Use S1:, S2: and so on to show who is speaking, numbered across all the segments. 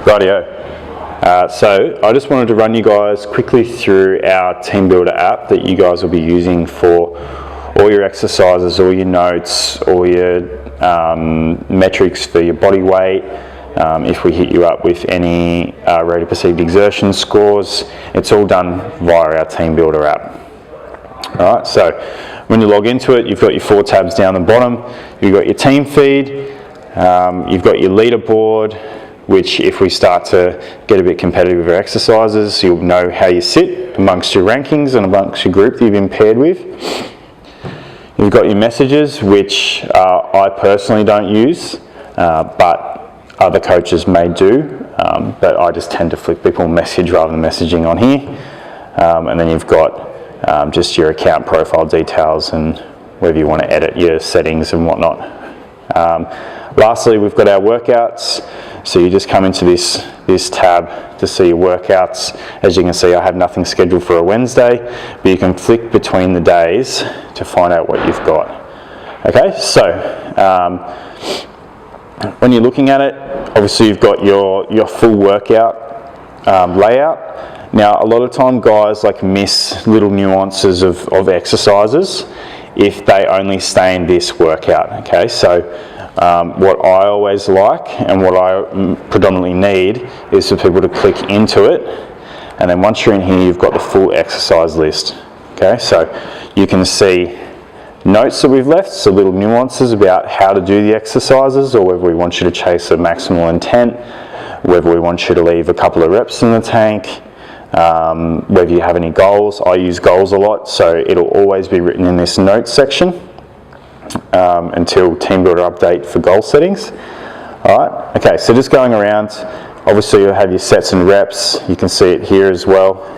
S1: Rightio. So I just wanted to run you guys quickly through our Teambuildr app that you guys will be using for all your exercises, all your notes, all your metrics for your body weight. If we hit you up with any rate of perceived exertion scores, it's all done via our Teambuildr app. Alright, so when you log into it, you've got your 4 tabs down the bottom. You've got your team feed, you've got your leaderboard, which if we start to get a bit competitive with our exercises, you'll know how you sit amongst your rankings and amongst your group that you've been paired with. You've got your messages, which I personally don't use, but other coaches may do, but I just tend to flick people message rather than messaging on here. And then you've got just your account profile details and whether you want to edit your settings and whatnot. Lastly, we've got our workouts. So you just come into this tab to see your workouts. As you can see, I have nothing scheduled for a Wednesday, but you can flick between the days to find out what you've got. Okay, so when you're looking at it, obviously you've got your full workout layout. Now, a lot of time guys miss little nuances of exercises if they only stay in this workout. Okay, so what I always like and what I predominantly need is for people to click into it, and then once you're in here you've got the full exercise list. Okay, so you can see notes that we've left, so little nuances about how to do the exercises, or whether we want you to chase a maximal intent, whether we want you to leave a couple of reps in the tank, whether you have any goals. I use goals a lot, so it'll always be written in this notes section until Teambuildr update for goal settings. Alright, okay, so just going around, obviously you'll have your sets and reps. You can see it here as well.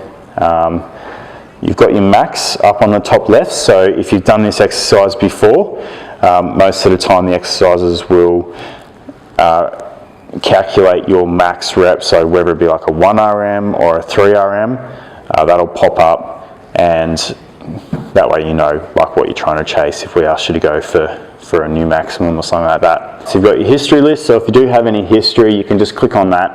S1: You've got your max up on the top left, so if you've done this exercise before, most of the time the exercises will calculate your max rep, so whether it be like a 1 RM or a 3 RM, that'll pop up, and that way you know what you're trying to chase if we ask you to go for a new maximum or something like that. So you've got your history list, so if you do have any history you can just click on that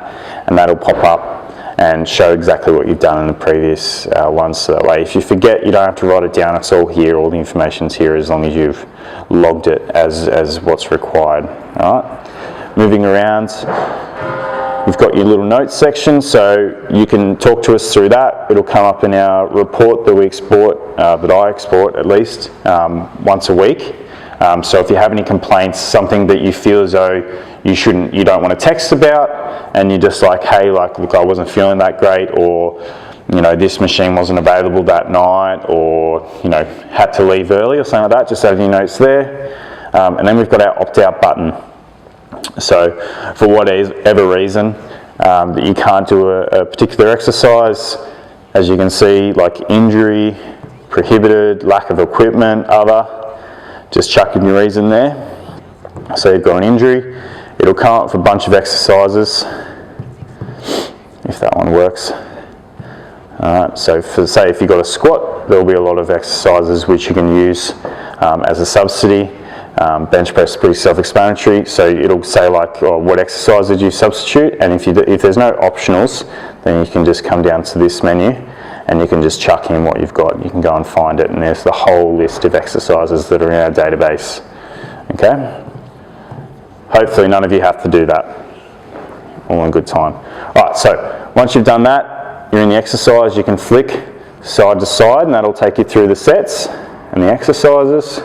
S1: and that'll pop up and show exactly what you've done in the previous ones, so that way if you forget you don't have to write it down, it's all here, all the information's here as long as you've logged it as what's required. Alright, moving around, you've got your little notes section, so you can talk to us through that. It'll come up in our report that we export, that I export at least once a week. So if you have any complaints, something that you feel as though you don't want to text about, and you're just like, hey, look, I wasn't feeling that great, or this machine wasn't available that night, or had to leave early or something like that, just add your notes there. And then we've got our opt-out button. So for whatever reason that you can't do a particular exercise, as you can see, like injury, prohibited, lack of equipment, other, just chuck in your reason there. So you've got an injury, it'll come up with a bunch of exercises, if that one works. So say if you've got a squat, there'll be a lot of exercises which you can use as a subsidy. Bench press is pretty self-explanatory, so it'll say what exercise did you substitute, and if there's no optionals, then you can just come down to this menu and you can just chuck in what you've got. You can go and find it, and there's the whole list of exercises that are in our database. Okay? Hopefully none of you have to do that. All in good time. Alright, so once you've done that, you're in the exercise, you can flick side to side and that'll take you through the sets and the exercises.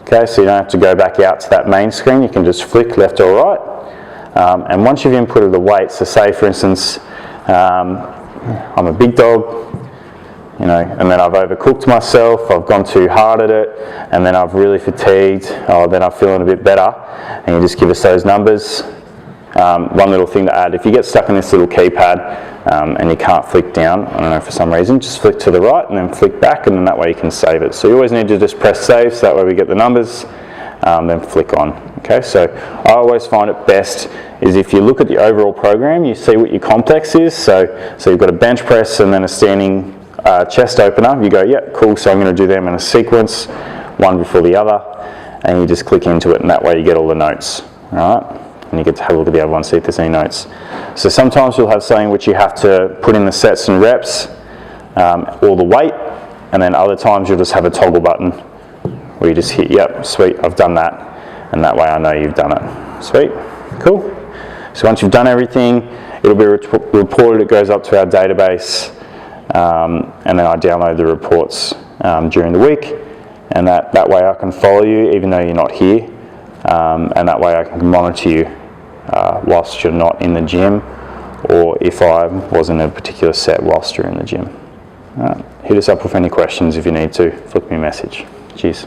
S1: Okay, so you don't have to go back out to that main screen, you can just flick left or right. And once you've inputted the weight, so say for instance, I'm a big dog, and then I've overcooked myself, I've gone too hard at it, and then I've really fatigued, then I'm feeling a bit better, and you just give us those numbers. One little thing to add, if you get stuck in this little keypad and you can't flick down, I don't know, for some reason, just flick to the right and then flick back, and then that way you can save it. So you always need to just press save, so that way we get the numbers, then flick on. Okay, so I always find it best is if you look at the overall program, you see what your complex is. So you've got a bench press and then a standing chest opener. You go, yeah, cool, so I'm going to do them in a sequence, one before the other, and you just click into it, and that way you get all the notes. All right. and you get to have a look at the other one, see if there's any notes. So sometimes you'll have something which you have to put in the sets and reps, or the weight, and then other times you'll just have a toggle button where you just hit, yep, sweet, I've done that, and that way I know you've done it. Sweet, cool. So once you've done everything, it'll be reported, it goes up to our database, and then I download the reports during the week, and that way I can follow you even though you're not here, and that way I can monitor you whilst you're not in the gym, or if I was in a particular set whilst you're in the gym. Hit us up with any questions if you need to, flick me a message. Cheers.